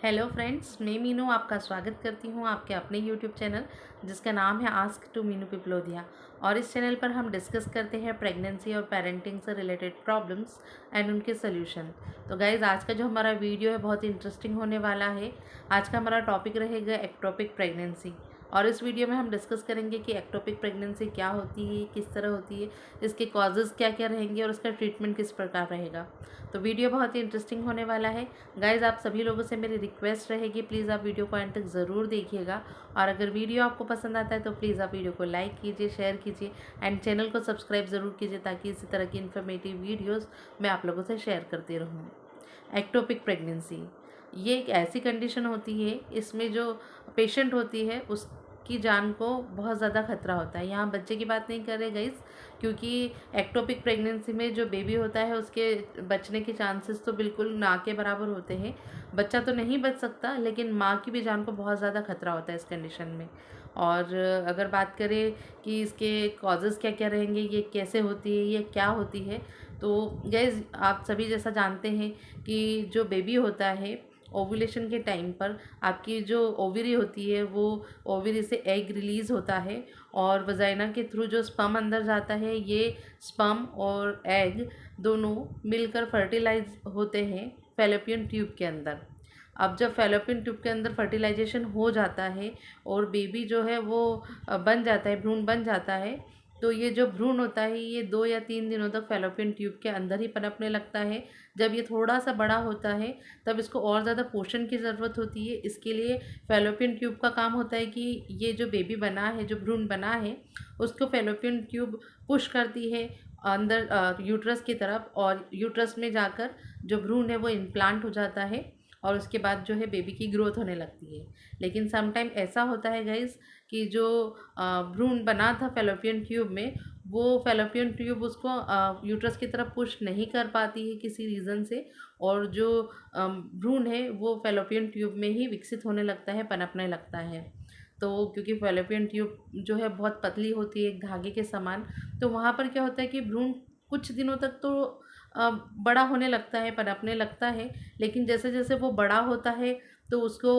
Hello friends, मैं मीनू आपका स्वागत करती हूँ आपके अपने यूट्यूब चैनल जिसका नाम है आस्क टू मीनू पिपलोदिया। और इस चैनल पर हम डिस्कस करते हैं प्रेगनेंसी और पेरेंटिंग से रिलेटेड प्रॉब्लम्स एंड उनके सोल्यूशन। तो गाइज़, आज का जो हमारा वीडियो है बहुत इंटरेस्टिंग होने वाला है। आज का हमारा टॉपिक रहेगा एक्टोपिक प्रेगनेंसी। और इस वीडियो में हम डिस्कस करेंगे कि एक्टोपिक प्रेगनेंसी क्या होती है, किस तरह होती है, इसके कॉजेज़ क्या क्या रहेंगे और उसका ट्रीटमेंट किस प्रकार रहेगा। तो वीडियो बहुत ही इंटरेस्टिंग होने वाला है। गाइज़, आप सभी लोगों से मेरी रिक्वेस्ट रहेगी, प्लीज़ आप वीडियो को एंड तक ज़रूर देखिएगा। और अगर वीडियो आपको पसंद आता है तो प्लीज़ आप वीडियो को लाइक कीजिए, शेयर कीजिए एंड चैनल को सब्सक्राइब ज़रूर कीजिए ताकि इसी तरह की इन्फॉर्मेटिव वीडियोज़ मैं आप लोगों से शेयर करती रहूँ। एक्टोपिक प्रेगनेंसी ये एक ऐसी कंडीशन होती है, इसमें जो पेशेंट होती है उसकी जान को बहुत ज़्यादा खतरा होता है। यहाँ बच्चे की बात नहीं कर रहे गाइस, क्योंकि एक्टोपिक प्रेगनेंसी में जो बेबी होता है उसके बचने के चांसेस तो बिल्कुल ना के बराबर होते हैं। बच्चा तो नहीं बच सकता, लेकिन माँ की भी जान को बहुत ज़्यादा खतरा होता है इस कंडीशन में। और अगर बात करें कि इसके कॉजेज़ क्या क्या रहेंगे, ये कैसे होती है, ये क्या होती है, तो गाइस आप सभी जैसा जानते हैं कि जो बेबी होता है ओव्यूलेशन के टाइम पर आपकी जो ओवरी होती है वो ओवरी से एग रिलीज़ होता है और वजाइना के थ्रू जो स्पर्म अंदर जाता है, ये स्पर्म और एग दोनों मिलकर फर्टिलाइज होते हैं फैलोपियन ट्यूब के अंदर। अब जब फैलोपियन ट्यूब के अंदर फर्टिलाइजेशन हो जाता है और बेबी जो है वो बन जाता है, भ्रूण बन जाता है, तो ये जो भ्रूण होता है ये 2 या 3 दिनों तक फैलोपियन ट्यूब के अंदर ही पनपने लगता है। जब ये थोड़ा सा बड़ा होता है तब इसको और ज़्यादा पोषण की ज़रूरत होती है। इसके लिए फैलोपियन ट्यूब का काम होता है कि ये जो बेबी बना है, जो भ्रूण बना है, उसको फैलोपियन ट्यूब पुश करती है अंदर यूट्रस की तरफ, और यूट्रस में जाकर जो भ्रूण है वो इम्प्लांट हो जाता है और उसके बाद जो है बेबी की ग्रोथ होने लगती है। लेकिन समटाइम ऐसा होता है गाइज़ कि जो भ्रूण बना था फैलोपियन ट्यूब में, वो फैलोपियन ट्यूब उसको यूट्रस की तरफ पुश नहीं कर पाती है किसी रीज़न से, और जो भ्रूण है वो फैलोपियन ट्यूब में ही विकसित होने लगता है, पनपने लगता है। तो क्योंकि फैलोपियन ट्यूब जो है बहुत पतली होती है, एक धागे के समान, तो वहाँ पर क्या होता है कि भ्रूण कुछ दिनों तक तो बड़ा होने लगता है, पनपने लगता है, लेकिन जैसे जैसे वो बड़ा होता है तो उसको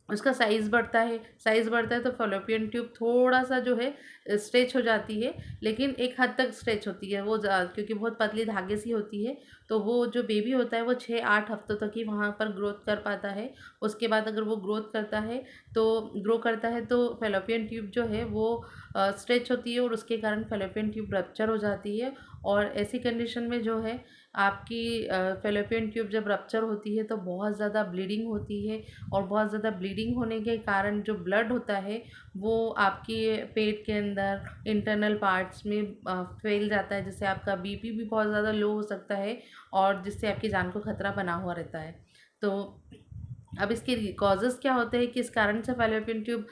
उसका साइज़ बढ़ता है। साइज़ बढ़ता है तो फैलोपियन ट्यूब थोड़ा-सा जो है स्ट्रेच हो जाती है, लेकिन एक हद तक स्ट्रेच होती है वो, क्योंकि बहुत पतली धागे सी होती है, तो वो जो बेबी होता है वो 6-8 हफ्तों तक ही वहाँ पर ग्रोथ कर पाता है। उसके बाद अगर वो ग्रो करता है तो फैलोपियन ट्यूब जो है वो स्ट्रेच होती है और उसके कारण फैलोपियन ट्यूब रप्चर हो जाती है। और ऐसी कंडीशन में जो है आपकी फैलोपियन ट्यूब जब रप्चर होती है तो बहुत ज़्यादा ब्लीडिंग होती है, और बहुत ज़्यादा ब्लीडिंग होने के कारण जो ब्लड होता है वो आपके पेट के अंदर इंटरनल पार्ट्स में फैल जाता है, जिससे आपका बीपी भी बहुत ज़्यादा लो हो सकता है और जिससे आपकी जान को खतरा बना हुआ रहता है। तो अब इसके कॉजेज़ क्या होते हैं, किस कारण से फैलोपियन ट्यूब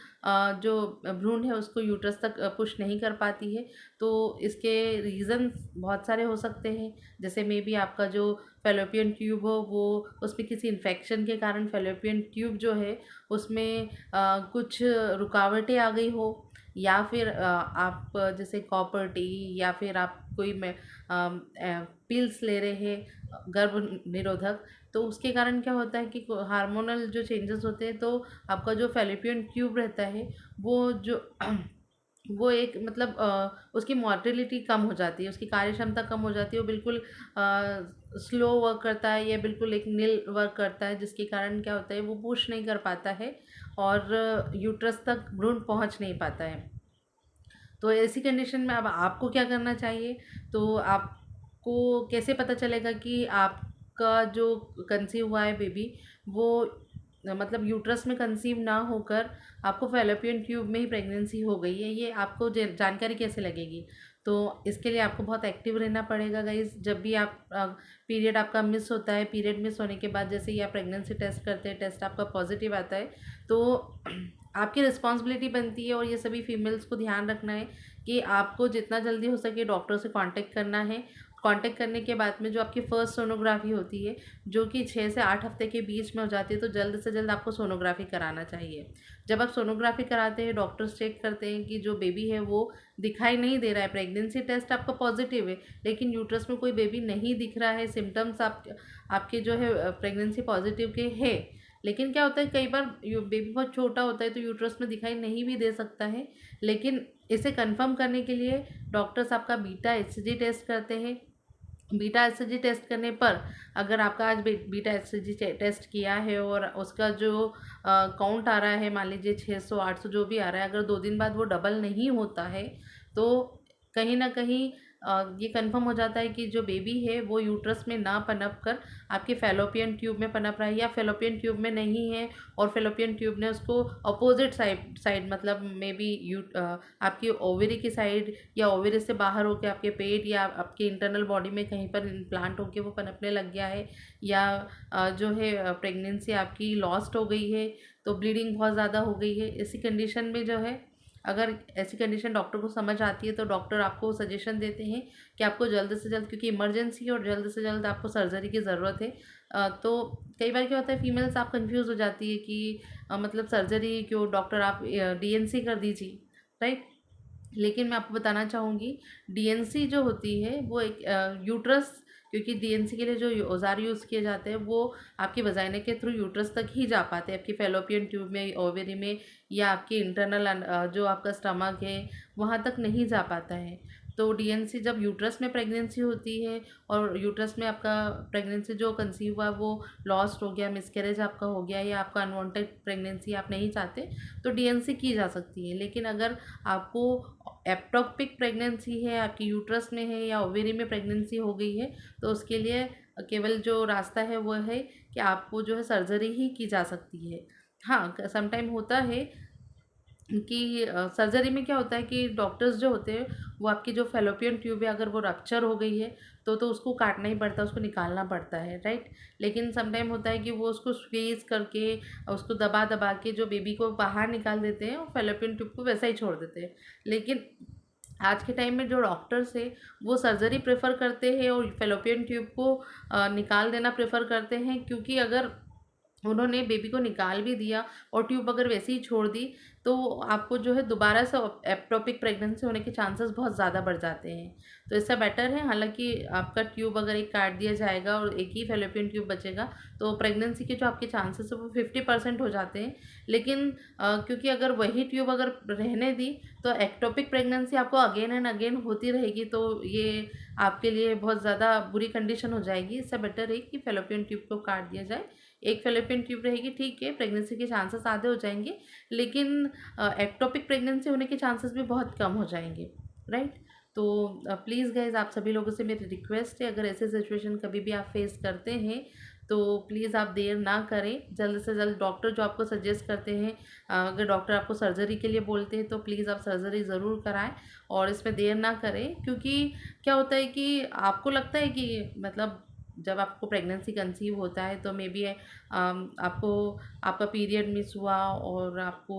जो भ्रूण है उसको यूट्रस तक पुश नहीं कर पाती है। तो इसके रीज़न्स बहुत सारे हो सकते हैं, जैसे मे बी आपका जो फैलोपियन ट्यूब हो वो उसमें किसी इन्फेक्शन के कारण फैलोपियन ट्यूब जो है उसमें कुछ रुकावटें आ गई हो, या फिर आप जैसे कॉपर टी, या फिर आप कोई पिल्स ले रहे हैं गर्भ निरोधक, तो उसके कारण क्या होता है कि हार्मोनल जो चेंजेस होते हैं तो आपका जो फैलोपियन ट्यूब रहता है वो जो वो एक मतलब उसकी मोटिलिटी कम हो जाती है, उसकी कार्यक्षमता कम हो जाती है, वो बिल्कुल स्लो वर्क करता है या बिल्कुल एक नील वर्क करता है, जिसके कारण क्या होता है वो पुश नहीं कर पाता है और यूट्रस तक भ्रूण पहुंच नहीं पाता है। तो ऐसी कंडीशन में अब आपको क्या करना चाहिए, तो आपको कैसे पता चलेगा कि आपका जो कंसीव हुआ है बेबी वो मतलब यूट्रस में कंसीव ना होकर आपको फैलोपियन ट्यूब में ही प्रेगनेंसी हो गई है, ये आपको जानकारी कैसे लगेगी। तो इसके लिए आपको बहुत एक्टिव रहना पड़ेगा गाइज। जब भी आप पीरियड आपका मिस होता है, पीरियड मिस होने के बाद जैसे ही आप प्रेगनेंसी टेस्ट करते हैं, टेस्ट आपका पॉजिटिव आता है, तो आपकी रिस्पॉन्सिबिलिटी बनती है, और ये सभी फीमेल्स को ध्यान रखना है कि आपको जितना जल्दी हो सके डॉक्टर से कांटेक्ट करना है। कांटेक्ट करने के बाद में जो आपकी फ़र्स्ट सोनोग्राफी होती है, जो कि 6 से 8 हफ्ते के बीच में हो जाती है, तो जल्द से जल्द आपको सोनोग्राफी कराना चाहिए। जब आप सोनोग्राफी कराते हैं, डॉक्टर्स चेक करते हैं कि जो बेबी है वो दिखाई नहीं दे रहा है, प्रेगनेंसी टेस्ट आपका पॉजिटिव है लेकिन यूट्रस में कोई बेबी नहीं दिख रहा है, सिम्टम्स आपके जो है प्रेगनेंसी पॉजिटिव के है, लेकिन क्या होता है कई बार बेबी बहुत छोटा होता है तो यूट्रस में दिखाई नहीं भी दे सकता है, लेकिन इसे कंफर्म करने के लिए डॉक्टर्स आपका बीटा एचसीजी टेस्ट करते हैं। बीटा एचसीजी टेस्ट करने पर अगर आपका आज बीटा एचसीजी टेस्ट किया है और उसका जो काउंट आ रहा है, मान लीजिए 600 800 जो भी आ रहा है, अगर 2 दिन बाद वो डबल नहीं होता है तो कहीं ना कहीं ये कंफर्म हो जाता है कि जो बेबी है वो यूट्रस में ना पनप कर आपके फेलोपियन ट्यूब में पनप रहा है, या फेलोपियन ट्यूब में नहीं है और फेलोपियन ट्यूब ने उसको अपोजिट साइड मतलब मे बी आपकी ओवरी की साइड या ओवरी से बाहर होकर आपके पेट या आपके इंटरनल बॉडी में कहीं पर इम्प्लांट होकर वो पनपने लग गया है, या जो है प्रेगनेंसी आपकी लॉस्ट हो गई है, तो ब्लीडिंग बहुत ज़्यादा हो गई है। इसी कंडीशन में जो है, अगर ऐसी कंडीशन डॉक्टर को समझ आती है तो डॉक्टर आपको सजेशन देते हैं कि आपको जल्द से जल्द, क्योंकि इमरजेंसी है और जल्द से जल्द आपको सर्जरी की ज़रूरत है। तो कई बार क्या होता है फीमेल्स आप कंफ्यूज हो जाती है कि मतलब सर्जरी क्यों डॉक्टर, आप डीएनसी कर दीजिए, राइट। लेकिन मैं आपको बताना चाहूँगी डीएनसी जो होती है वो एक यूट्रस, क्योंकि डीएनसी के लिए जो औज़ार यूज़ किए जाते हैं वो आपकी वजाइना के थ्रू यूट्रस तक ही जा पाते हैं, आपकी फेलोपियन ट्यूब में, ओवेरी में, या आपके इंटरनल जो आपका स्टमक है वहाँ तक नहीं जा पाता है। तो डीएनसी जब यूट्रस में प्रेगनेंसी होती है और यूट्रस में आपका प्रेगनेंसी जो कंसीव हुआ वो लॉस्ट हो गया, मिसकैरेज आपका हो गया, या आपका अनवांटेड प्रेगनेंसी आप नहीं चाहते, तो डीएनसी की जा सकती है। लेकिन अगर आपको एप्टोपिक प्रेगनेंसी है, आपकी यूट्रस में है या ओवेरी में प्रेगनेंसी हो गई है, तो उसके लिए केवल जो रास्ता है वो है कि आपको जो है सर्जरी ही की जा सकती है। हाँ, समटाइम होता है कि सर्जरी में क्या होता है कि डॉक्टर्स जो होते हैं वो आपकी जो फेलोपियन ट्यूब है अगर वो रप्चर हो गई है तो उसको काटना ही पड़ता है, उसको निकालना पड़ता है, राइट। लेकिन समटाइम होता है कि वो उसको स्क्वीज करके उसको दबा दबा के जो बेबी को बाहर निकाल देते हैं और फेलोपियन ट्यूब को वैसा ही छोड़ देते हैं। लेकिन आज के टाइम में जो डॉक्टर्स है वो सर्जरी प्रेफर करते हैं और फेलोपियन ट्यूब को निकाल देना प्रेफर करते हैं, क्योंकि अगर उन्होंने बेबी को निकाल भी दिया और ट्यूब अगर वैसे ही छोड़ दी तो आपको जो है दोबारा से एप्टोपिक प्रेगनेंसी होने के चांसेस बहुत ज़्यादा बढ़ जाते हैं। तो इससे बेटर है, हालांकि आपका ट्यूब अगर एक काट दिया जाएगा और एक ही फेलोपियन ट्यूब बचेगा तो प्रेगनेंसी के जो आपके चांसेस है वो 50% हो जाते हैं। लेकिन क्योंकि अगर वही ट्यूब अगर रहने दी तो एक्टोपिक प्रेगनेंसी आपको अगेन एंड अगेन होती रहेगी, तो ये आपके लिए बहुत ज़्यादा बुरी कंडीशन हो जाएगी। इससे बेटर है कि फेलोपियन ट्यूब को काट दिया जाए, एक फेलोपियन ट्यूब रहेगी, ठीक है, प्रेगनेंसी के चांसेस आधे हो जाएंगे, लेकिन एक्टोपिक प्रेगनेंसी होने के चांसेस भी बहुत कम हो जाएंगे, राइट। तो प्लीज़ गाइज, आप सभी लोगों से मेरी रिक्वेस्ट है, अगर ऐसे सिचुएशन कभी भी आप फेस करते हैं तो प्लीज़ आप देर ना करें, जल्द से जल्द डॉक्टर जो आपको सजेस्ट करते हैं, अगर डॉक्टर आपको सर्जरी के लिए बोलते हैं तो प्लीज़ आप सर्जरी ज़रूर कराएं और इसमें देर ना करें। क्योंकि क्या होता है कि आपको लगता है कि मतलब जब आपको प्रेगनेंसी कंसीव होता है तो मे बी आपको आपका पीरियड मिस हुआ और आपको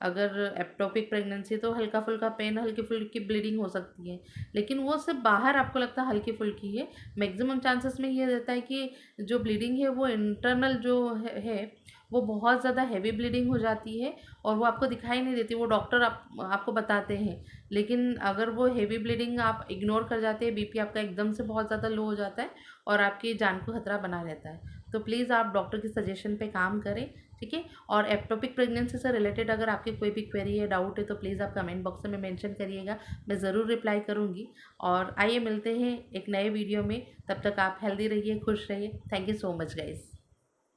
अगर एप्टोपिक प्रेगनेंसी तो हल्का फुल्का पेन, हल्की फुल्की ब्लीडिंग हो सकती है, लेकिन वो सिर्फ बाहर आपको लगता है हल्की फुल्की है। मैक्सिमम चांसेस में ये रहता है कि जो ब्लीडिंग है वो इंटरनल जो है वो बहुत ज़्यादा हैवी ब्लीडिंग हो जाती है और वो आपको दिखाई नहीं देती, वो डॉक्टर आपको बताते हैं। लेकिन अगर वो हैवी ब्लीडिंग आप इग्नोर कर जाते हैं, बीपी आपका एकदम से बहुत ज़्यादा लो हो जाता है और आपकी जान को खतरा बना रहता है। तो प्लीज़ आप डॉक्टर की सजेशन पे काम करें, ठीक है। और एप्टोपिक प्रेगनेंसी से रिलेटेड अगर आपकी कोई भी क्वेरी है, डाउट है, तो प्लीज़ आप कमेंट बॉक्स में मेंशन करिएगा, मैं ज़रूर रिप्लाई करूँगी। और आइए मिलते हैं एक नए वीडियो में, तब तक आप हेल्दी रहिए, खुश रहिए। Thank you so much guys.